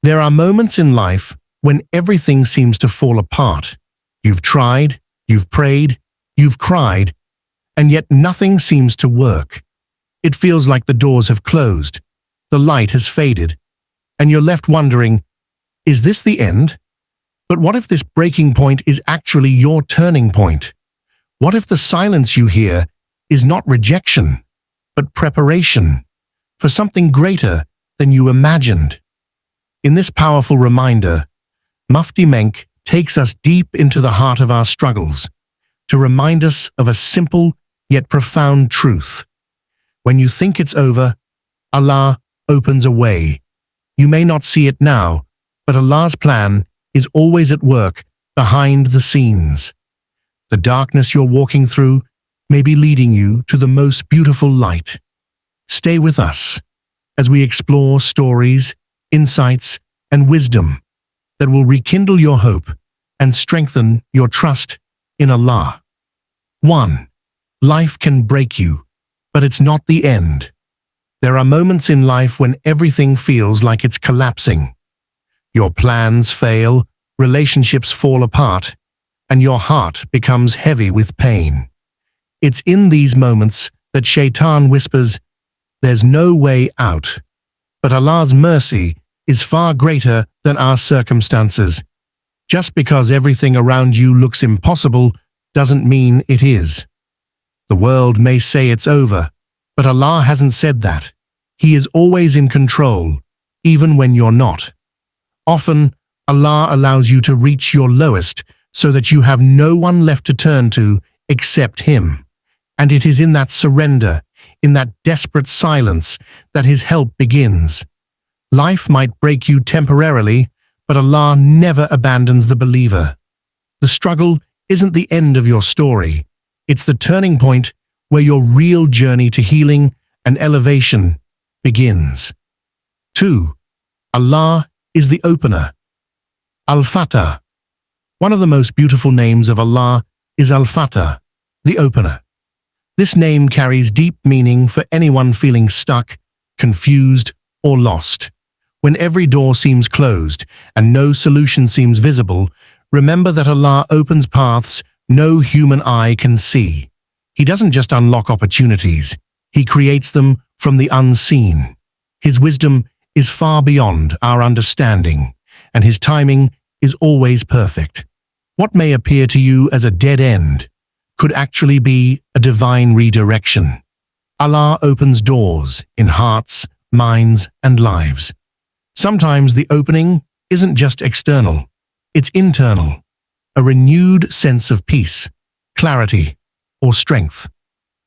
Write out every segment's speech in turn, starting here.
There are moments in life when everything seems to fall apart. You've tried, you've prayed, you've cried, and yet nothing seems to work. It feels like the doors have closed, the light has faded, and you're left wondering, is this the end? But what if this breaking point is actually your turning point? What if the silence you hear is not rejection, but preparation for something greater than you imagined? In this powerful reminder, Mufti Menk takes us deep into the heart of our struggles to remind us of a simple yet profound truth. When you think it's over, Allah opens a way. You may not see it now, but Allah's plan is always at work behind the scenes. The darkness you're walking through may be leading you to the most beautiful light. Stay with us as we explore stories, insights, and wisdom that will rekindle your hope and strengthen your trust in Allah. 1. Life can break you, but it's not the end. There are moments in life when everything feels like it's collapsing. Your plans fail, relationships fall apart, and your heart becomes heavy with pain. It's in these moments that Shaitan whispers, "There's no way out." But Allah's mercy is far greater than our circumstances. Just because everything around you looks impossible doesn't mean it is. The world may say it's over, but Allah hasn't said that. He is always in control, even when you're not. Often, Allah allows you to reach your lowest so that you have no one left to turn to except Him. And it is in that surrender, in that desperate silence, that His help begins. Life might break you temporarily, but Allah never abandons the believer. The struggle isn't the end of your story. It's the turning point where your real journey to healing and elevation begins. 2. Allah is the opener. Al-Fattah. One of the most beautiful names of Allah is Al-Fattah, the opener. This name carries deep meaning for anyone feeling stuck, confused, or lost. When every door seems closed and no solution seems visible, remember that Allah opens paths no human eye can see. He doesn't just unlock opportunities, He creates them from the unseen. His wisdom is far beyond our understanding, and His timing is always perfect. What may appear to you as a dead end could actually be a divine redirection. Allah opens doors in hearts, minds, and lives. Sometimes the opening isn't just external, it's internal. A renewed sense of peace, clarity, or strength.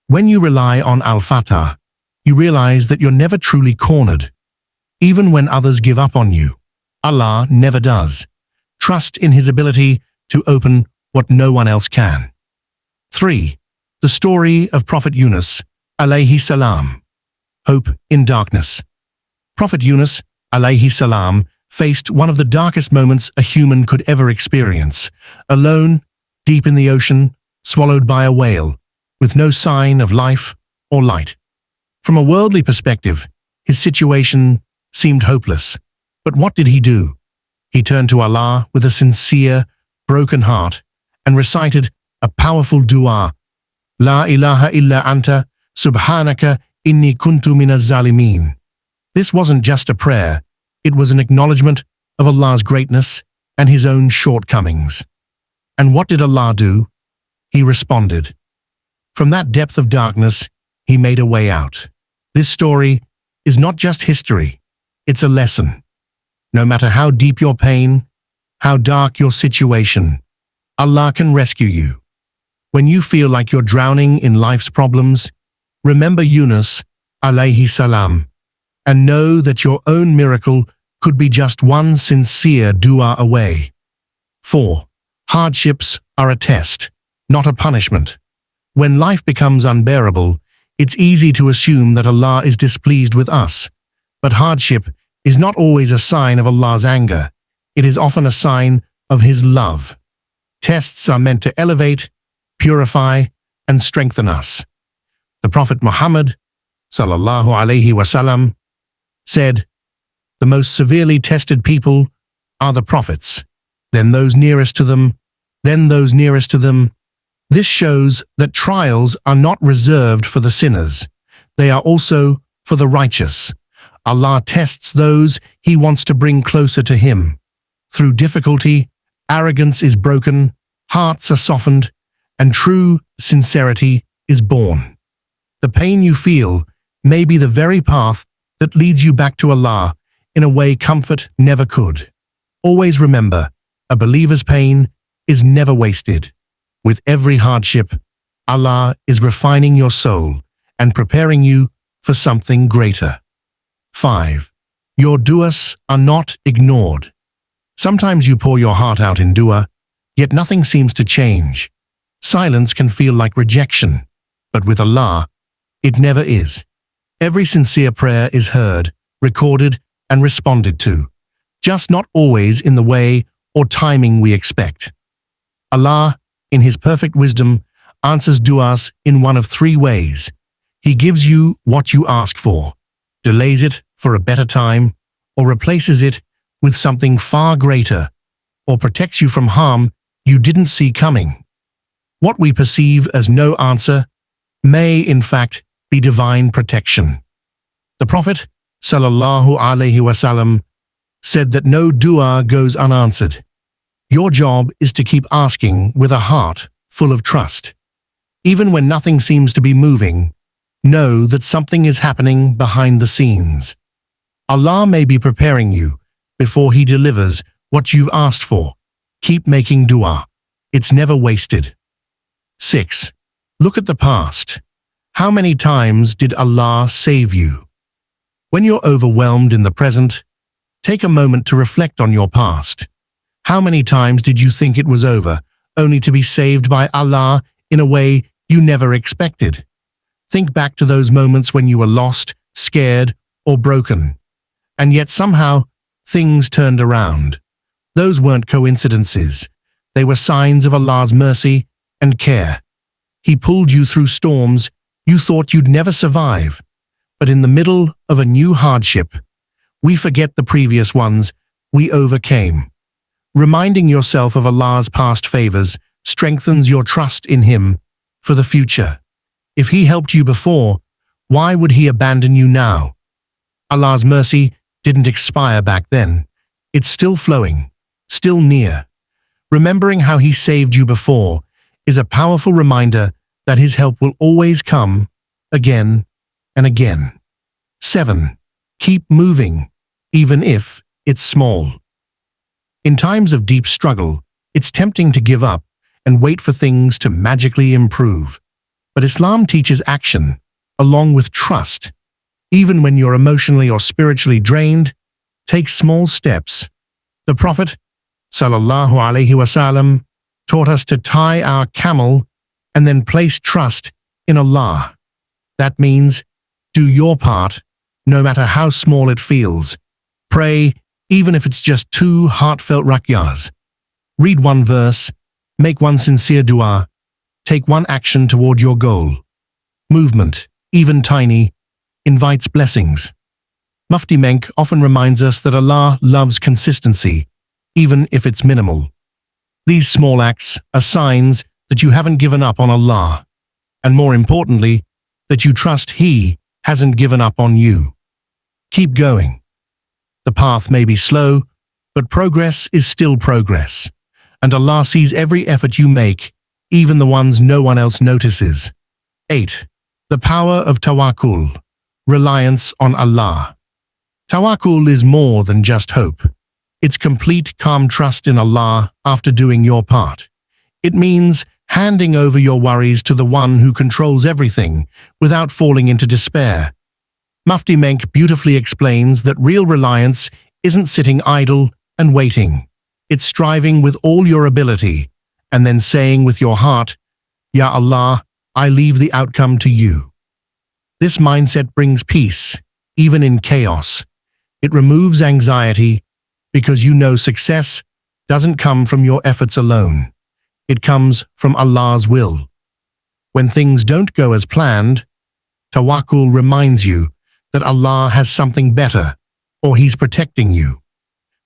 When you rely on Al-Fattah, you realize that you're never truly cornered. Even when others give up on you, Allah never does. Trust in His ability to open what no one else can. 3. The story of Prophet Yunus alayhi salam. Hope in darkness. Prophet Yunus alayhi salam faced one of the darkest moments a human could ever experience. Alone, deep in the ocean, swallowed by a whale, with no sign of life or light. From a worldly perspective, his situation seemed hopeless. But what did he do? He turned to Allah with a sincere, broken heart and recited a powerful dua, La ilaha illa anta, subhanaka inni kuntu minaz zalimin. This wasn't just a prayer, it was an acknowledgement of Allah's greatness and His own shortcomings. And what did Allah do? He responded. From that depth of darkness, He made a way out. This story is not just history, it's a lesson. No matter how deep your pain, how dark your situation, Allah can rescue you. When you feel like you're drowning in life's problems, remember Yunus alayhi salam and know that your own miracle could be just one sincere dua away. 4. Hardships are a test, not a punishment. When life becomes unbearable, it's easy to assume that Allah is displeased with us. But hardship is not always a sign of Allah's anger. It is often a sign of His love. Tests are meant to elevate, purify, and strengthen us. The Prophet Muhammad sallallahu alaihi wasallam said, The most severely tested people are the prophets, then those nearest to them, then those nearest to them. This shows that trials are not reserved for the sinners. They are also for the righteous. Allah tests those He wants to bring closer to Him. Through difficulty, arrogance is broken, hearts are softened, and true sincerity is born. The pain you feel may be the very path that leads you back to Allah in a way comfort never could. Always remember, a believer's pain is never wasted. With every hardship, Allah is refining your soul and preparing you for something greater. 5. Your du'as are not ignored. Sometimes you pour your heart out in dua, yet nothing seems to change. Silence can feel like rejection, but with Allah, it never is. Every sincere prayer is heard, recorded, and responded to, just not always in the way or timing we expect. Allah, in His perfect wisdom, answers du'as in one of three ways. He gives you what you ask for, delays it for a better time, or replaces it with something far greater, or protects you from harm you didn't see coming. What we perceive as no answer may, in fact, be divine protection. The Prophet, sallallahu alaihi wasallam, said that no dua goes unanswered. Your job is to keep asking with a heart full of trust. Even when nothing seems to be moving, know that something is happening behind the scenes. Allah may be preparing you before He delivers what you've asked for. Keep making dua. It's never wasted. 6. Look at the past. How many times did Allah save you? When you're overwhelmed in the present, take a moment to reflect on your past. How many times did you think it was over, only to be saved by Allah in a way you never expected? Think back to those moments when you were lost, scared, or broken, and yet somehow things turned around. Those weren't coincidences. They were signs of Allah's mercy and care. He pulled you through storms you thought you'd never survive. But in the middle of a new hardship, we forget the previous ones we overcame. Reminding yourself of Allah's past favors strengthens your trust in Him for the future. If He helped you before, why would He abandon you now? Allah's mercy didn't expire back then. It's still flowing, still near. Remembering how He saved you before is a powerful reminder that His help will always come again and again. 7. Keep moving, even if it's small. In times of deep struggle, it's tempting to give up and wait for things to magically improve. But Islam teaches action, along with trust. Even when you're emotionally or spiritually drained, take small steps. The Prophet, sallallahu alaihi wasallam, taught us to tie our camel and then place trust in Allah. That means do your part, no matter how small it feels. Pray, even if it's just 2 heartfelt rakyas. Read one verse, make one sincere dua, take one action toward your goal. Movement, even tiny, invites blessings. Mufti Menk often reminds us that Allah loves consistency, even if it's minimal. These small acts are signs that you haven't given up on Allah, and more importantly, that you trust He hasn't given up on you. Keep going. The path may be slow, but progress is still progress, and Allah sees every effort you make, even the ones no one else notices. 8. The power of tawakkul, reliance on Allah. Tawakkul is more than just hope. It's complete calm trust in Allah after doing your part. It means handing over your worries to the one who controls everything without falling into despair. Mufti Menk beautifully explains that real reliance isn't sitting idle and waiting. It's striving with all your ability and then saying with your heart, Ya Allah, I leave the outcome to you. This mindset brings peace, even in chaos. It removes anxiety because you know success doesn't come from your efforts alone. It comes from Allah's will. When things don't go as planned, tawakkul reminds you that Allah has something better or He's protecting you.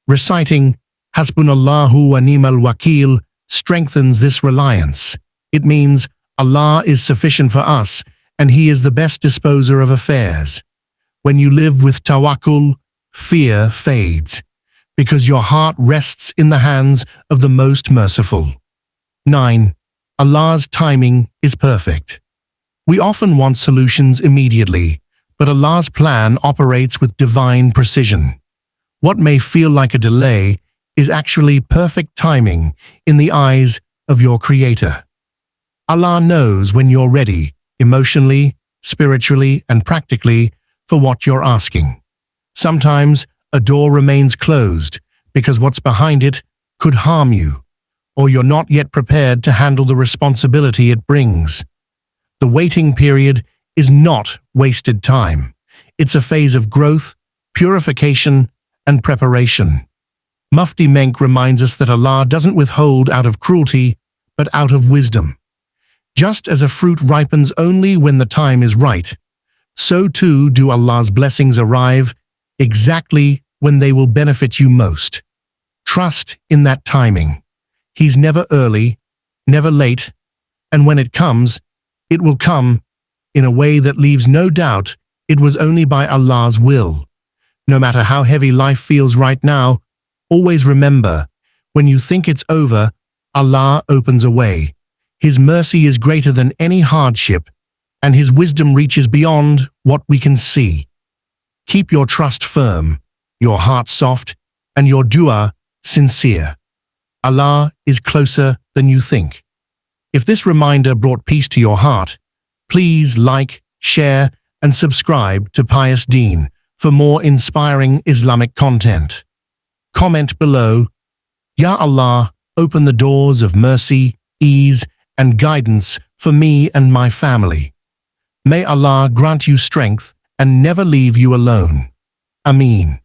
Reciting Hasbunallahu wa ni'mal wakil strengthens this reliance. It means Allah is sufficient for us and He is the best disposer of affairs. When you live with tawakkul, fear fades, because your heart rests in the hands of the Most Merciful. 9. Allah's timing is perfect. We often want solutions immediately, but Allah's plan operates with divine precision. What may feel like a delay is actually perfect timing in the eyes of your Creator. Allah knows when you're ready, emotionally, spiritually, and practically, for what you're asking. Sometimes a door remains closed because what's behind it could harm you, or you're not yet prepared to handle the responsibility it brings. The waiting period is not wasted time. It's a phase of growth, purification, and preparation. Mufti Menk reminds us that Allah doesn't withhold out of cruelty, but out of wisdom. Just as a fruit ripens only when the time is right, so too do Allah's blessings arrive exactly when they will benefit you most. Trust in that timing. He's never early, never late, and when it comes, it will come in a way that leaves no doubt it was only by Allah's will. No matter how heavy life feels right now, always remember, when you think it's over, Allah opens a way. His mercy is greater than any hardship, and His wisdom reaches beyond what we can see. Keep your trust firm, your heart soft, and your dua sincere. Allah is closer than you think. If this reminder brought peace to your heart, please like, share, and subscribe to Pious Deen for more inspiring Islamic content. Comment below, Ya Allah, open the doors of mercy, ease, and guidance for me and my family. May Allah grant you strength and never leave you alone. Ameen.